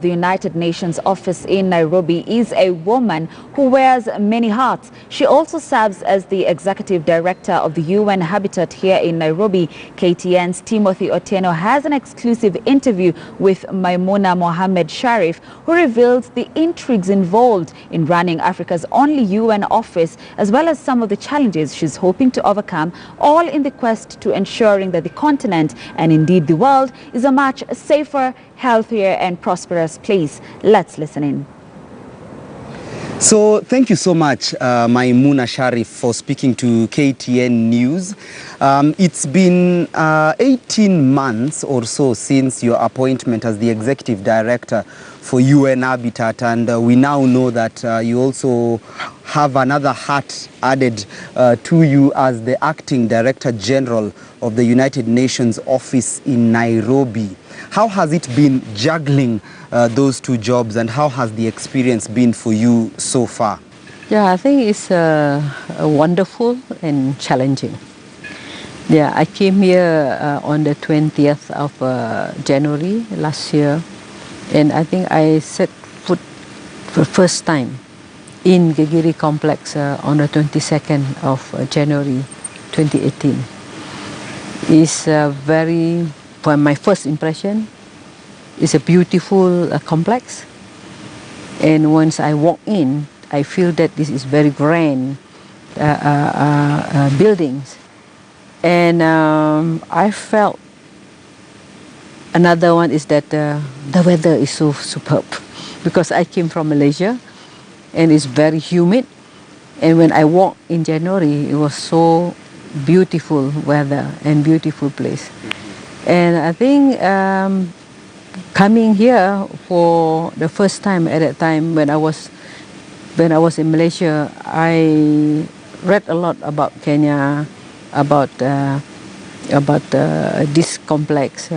The United Nations office in Nairobi is a woman who wears many hats. She also serves as the executive director of the UN Habitat here in Nairobi. KTN's Timothy Otieno has an exclusive interview with Maimunah Mohammed Sharif, who reveals the intrigues involved in running Africa's only UN office, as well as some of the challenges she's hoping to overcome, all in the quest to ensuring that the continent and indeed the world is a much safer, healthier and prosperous place. Let's listen in. So thank you so much, Maimunah Sharif, for speaking to KTN News. It's been 18 months or so since your appointment as the executive director for UN Habitat, and we now know that you also have another hat added to you as the acting director general of the United Nations office in Nairobi. How has it been juggling those two jobs, and how has the experience been for you so far? Yeah, I think it's wonderful and challenging. Yeah, I came here on the 20th of January last year, and I think I set foot for the first time in Gigiri complex on the 22nd of January 2018. It's for my first impression, it's a beautiful complex, and once I walk in, I feel that this is very grand buildings, and I felt another one is that the weather is so superb, because I came from Malaysia and it's very humid, and when I walked in January, it was so beautiful weather and beautiful place. And I think coming here for the first time, at that time when I was in Malaysia, I read a lot about Kenya, about this complex.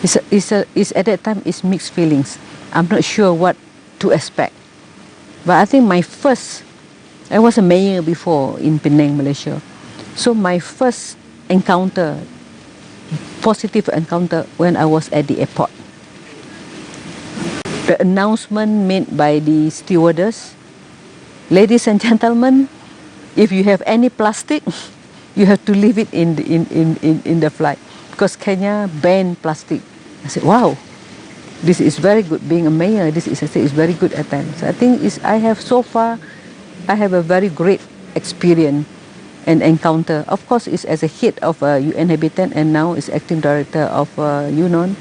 It's at that time it's mixed feelings. I'm not sure what to expect, but I think I was a mayor before in Penang, Malaysia, so my first positive encounter when I was at the airport. The announcement made by the stewardess: ladies and gentlemen, if you have any plastic, you have to leave it in the flight, because Kenya banned plastic. I said, wow, this is very good. Being a mayor, this is very good at times. I think I have a very great experience and encounter. Of course, it's as a head of UN Habitat, and now is acting director of UNON.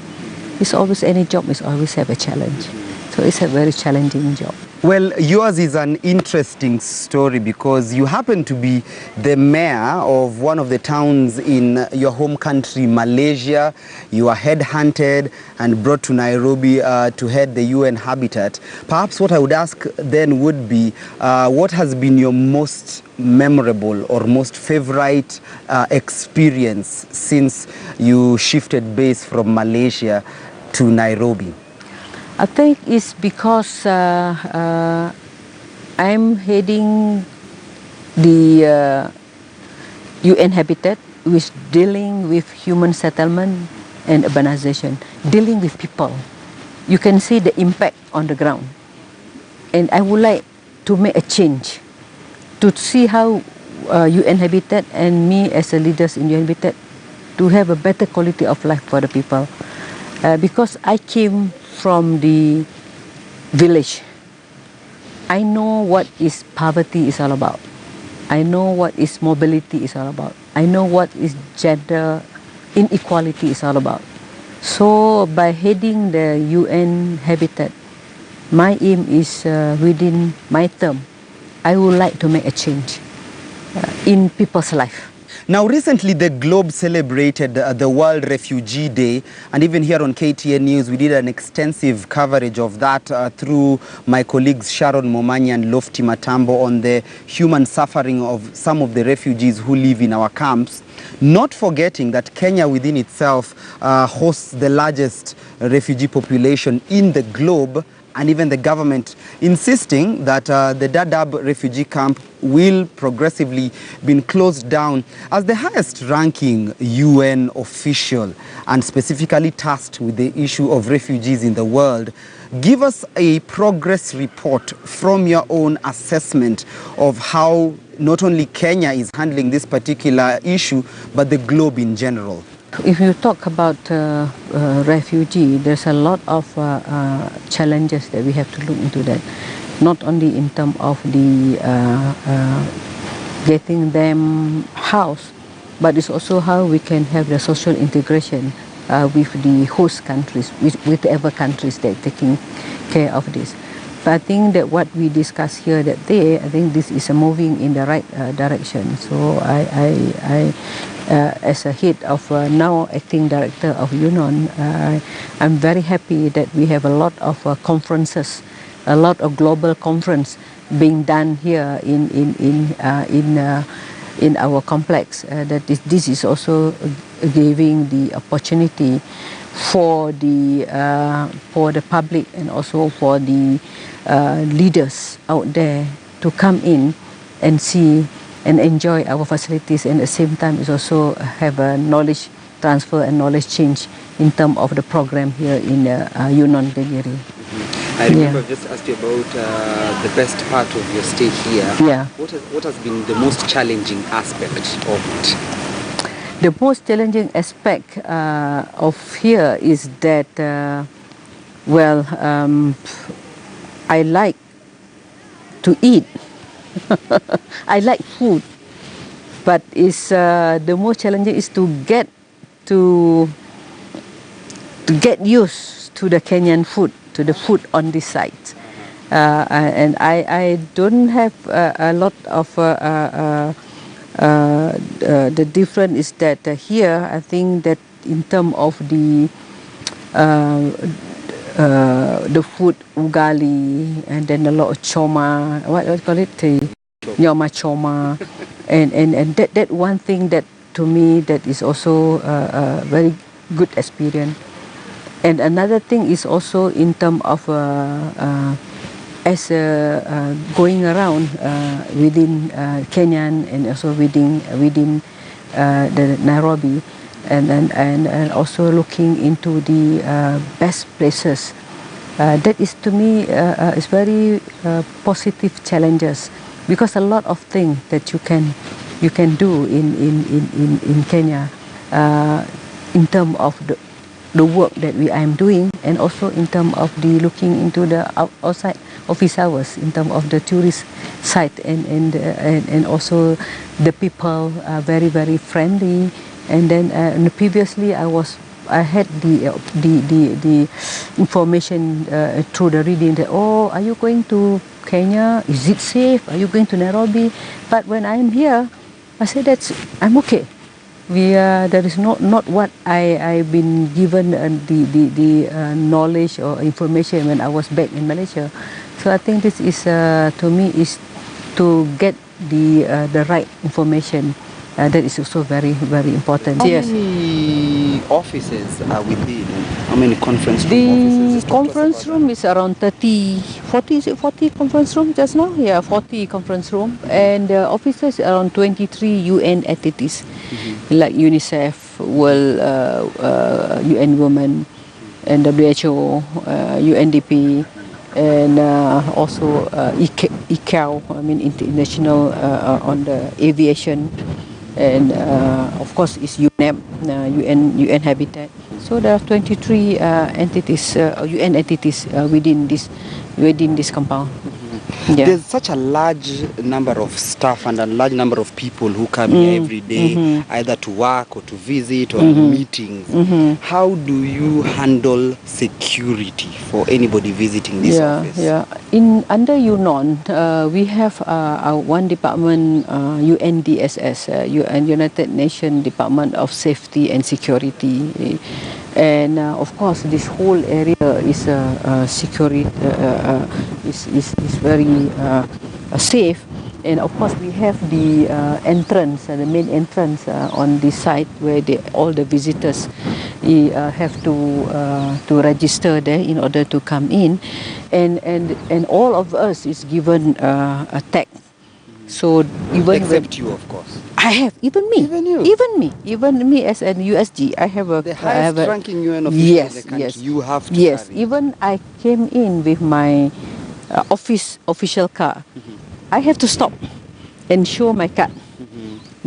It's always, any job is always have a challenge. So it's a very challenging job. Well, yours is an interesting story, because you happen to be the mayor of one of the towns in your home country, Malaysia. You are headhunted and brought to Nairobi to head the UN Habitat. Perhaps what I would ask then would be, what has been your most memorable or most favorite experience since you shifted base from Malaysia to Nairobi? I think it's because I'm heading the UN Habitat, which is dealing with human settlement and urbanization, dealing with people. You can see the impact on the ground. And I would like to make a change, to see how UN Habitat and me as a leaders in UN Habitat to have a better quality of life for the people. Because I came from the village, I know what is poverty is all about. I know what is mobility is all about. I know what is gender inequality is all about. So by heading the UN Habitat, my aim is within my term, I would like to make a change in people's life. Now, recently the globe celebrated the World Refugee Day, and even here on KTN News we did an extensive coverage of that through my colleagues Sharon Momanyi and Lofty Matambo on the human suffering of some of the refugees who live in our camps. Not forgetting that Kenya within itself hosts the largest refugee population in the globe, and even the government insisting that the Dadaab refugee camp will progressively be closed down. As the highest ranking UN official and specifically tasked with the issue of refugees in the world, give us a progress report from your own assessment of how not only Kenya is handling this particular issue, but the globe in general. If you talk about refugee, there's a lot of challenges that we have to look into that. Not only in terms of the getting them house, but it's also how we can have the social integration with the host countries, with whatever countries that are taking care of this. But I think that what we discuss here that day, I think this is moving in the right direction. So I as a head of now acting director of UNON, I'm very happy that we have a lot of conferences, a lot of global conference being done here in our complex. That this is also giving the opportunity for the public and also for the leaders out there to come in and see and enjoy our facilities, and at the same time is also have a knowledge transfer and knowledge change in terms of the program here in UNON Negeri. I remember I've just asked you about the best part of your stay here. Yeah. What has been the most challenging aspect of it? The most challenging aspect of here is that, I like to eat. I like food, but it's the most challenging is to get used to the Kenyan food, to the food on this site, and I don't have a lot of the difference is that here I think that in terms of the food ugali, and then a lot of choma, what do you call it, nyama choma, and that one thing that to me that is also a very good experience. And another thing is also in terms of as going around within Kenyan and also within the Nairobi, and also looking into the best places. That is to me is very positive challenges, because a lot of things that you can do in Kenya in terms of the work that I am doing, and also in terms of the looking into the outside office hours, in terms of the tourist site, and also the people are very, very friendly. And then previously I had the information through the reading that, oh, are you going to Kenya? Is it safe? Are you going to Nairobi? But when I'm here, I say I'm okay. There is not what I've been given the knowledge or information when I was back in Malaysia. So I think this is to me is to get the right information. That is also very, very important. How many offices are within? How many conference room offices? The conference room is around 40 conference room just now? Yeah, 40 conference room. And the offices around 23 UN entities, like UNICEF, World UN Women, and WHO, UNDP, and also ICAO, I mean International on the Aviation. And of course it's UNEP, UN Habitat. So there are 23 entities, UN entities within this compound. Yeah. There's such a large number of staff and a large number of people who come here every day, either to work or to visit or meetings. How do you handle security for anybody visiting this office? Yeah. Under UNON, we have one department, UNDSS, United Nations Department of Safety and Security. And of course, this whole area is security is very safe, and of course we have the entrance, the main entrance on the site where all the visitors have to register there in order to come in, and all of us is given a tag. So even Except you, of course. I have, even me, Even you? even me as an USG, I have a The highest ranking UN official yes, in the country, yes, you have to yes. carry. Even I came in with my office official car. I have to stop and show my card.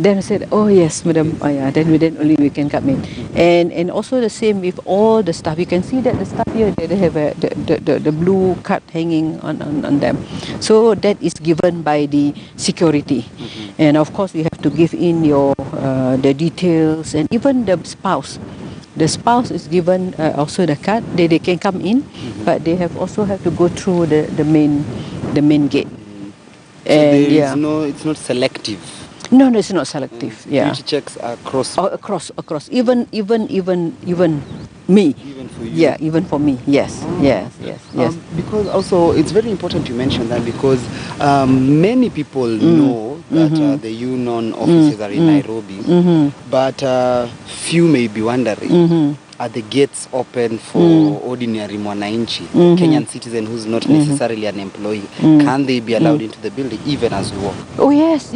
Then I said, oh yes, madam, then only we can come in. And also the same with all the staff. You can see that the staff here, they have the blue card hanging on them. So that is given by the security. And of course you have to give in your the details, and even the spouse. The spouse is given also the card. They can come in, but they also have to go through the main gate. So there is no, it's not selective. No, it's not selective. Security checks are across. Across. Even me. Even for you. Yeah, even for me. Yes, yes. Because also it's very important to mention that, because many people know that the union offices are in Nairobi, but few may be wondering, are the gates open for ordinary mwananchi, Kenyan citizen who's not necessarily an employee? Can they be allowed into the building even as we walk? Oh yes.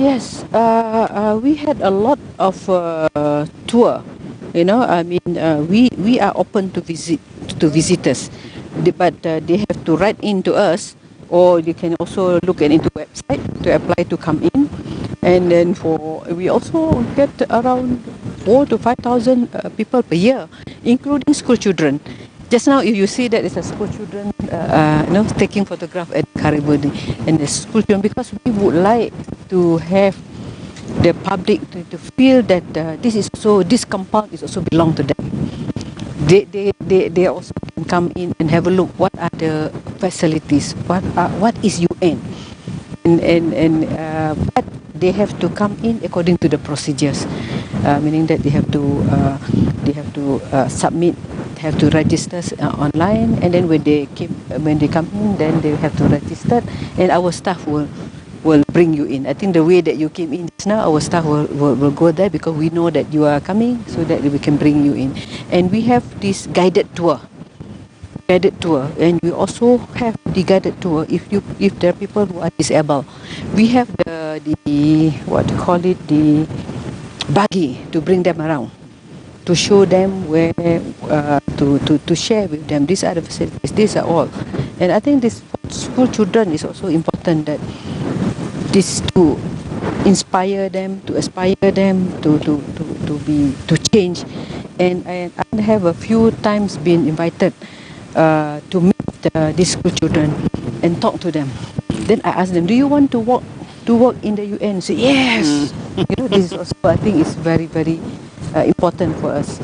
We had a lot of tour. You know, I mean, we are open to visitors, but they have to write in to us, or you can also look into website to apply to come in. And then we also get around 4,000 to 5,000 people per year, including school children. Just now, if you see that it's a school children, taking photograph at Karibudi, and the school children, because we would like to have the public to feel that this compound is also belong to them. They also can come in and have a look. What are the facilities? What is UN? But they have to come in according to the procedures, meaning that they have to submit, have to register online, and then when they come in, then they have to register, and our staff will bring you in. I think the way that you came in just now, our staff will go there, because we know that you are coming, so that we can bring you in. And we have this guided tour, and we also have the guided tour if there are people who are disabled. We have the buggy to bring them around, to show them where to share with them. These are the facilities, these are all. And I think this for school children is also important, that this to inspire them, to aspire them to change. And I have a few times been invited to meet these school children and talk to them. Then I ask them, do you want to work in the UN? Say yes. This is also, I think, is very, very important for us.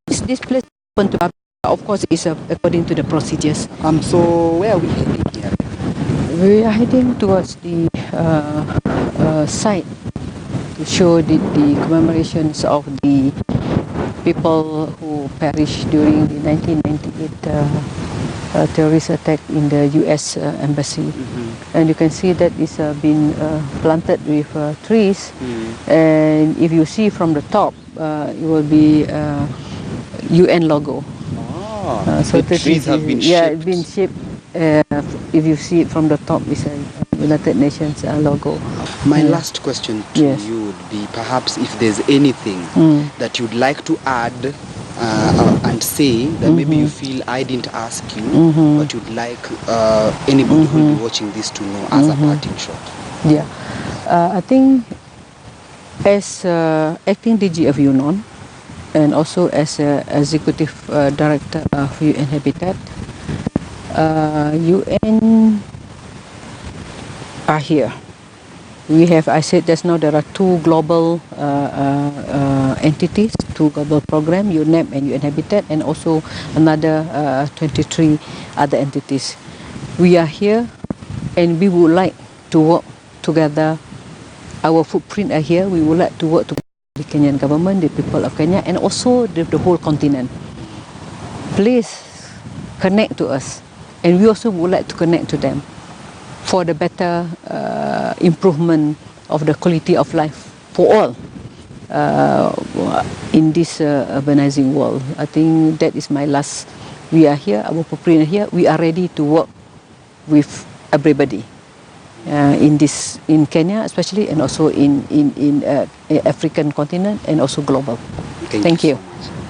This place is open to public. Of course, is according to the procedures. So where are we heading here? We are heading towards the site to show the commemorations of the people who perished during the 1998 terrorist attack in the US embassy. And you can see that it's been planted with trees. And if you see from the top, it will be UN logo. So the trees have been shaped. Yeah, it's been shaped. If you see it from the top, it's a United Nations logo. My last question to you would be, perhaps if there's anything that you'd like to add and say that maybe you feel I didn't ask you, but you'd like anybody who will be watching this to know as a parting shot. Yeah, I think as acting DG of UNON, and also as Executive Director of UN Habitat, UN are here. We have, I said just now, there are two global entities, two global programs, UNEP and UN Habitat, and also another 23 other entities. We are here, and we would like to work together. Our footprint are here. We would like to work together with the Kenyan government, the people of Kenya, and also the whole continent. Please connect to us, and we also would like to connect to them for the better improvement of the quality of life for all in this urbanizing world. I think that is my last. We are here, our population here. We are ready to work with everybody in Kenya, especially, and also in African continent, and also global. Thank you.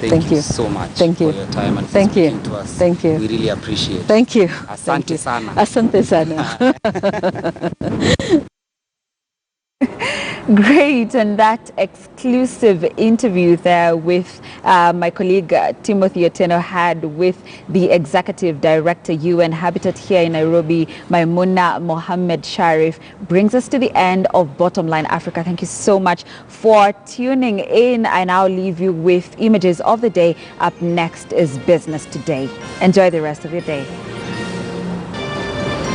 Thank you so much Thank you for your time and Thank you. speaking to us. Thank you. We really appreciate it. Thank you. Asante sana. Asante sana. Great, and that exclusive interview there with my colleague Timothy Otieno had with the Executive Director, UN Habitat here in Nairobi, Maimunah Mohammed Sharif, brings us to the end of Bottomline Africa. Thank you so much for tuning in. I now leave you with images of the day. Up next is Business Today. Enjoy the rest of your day.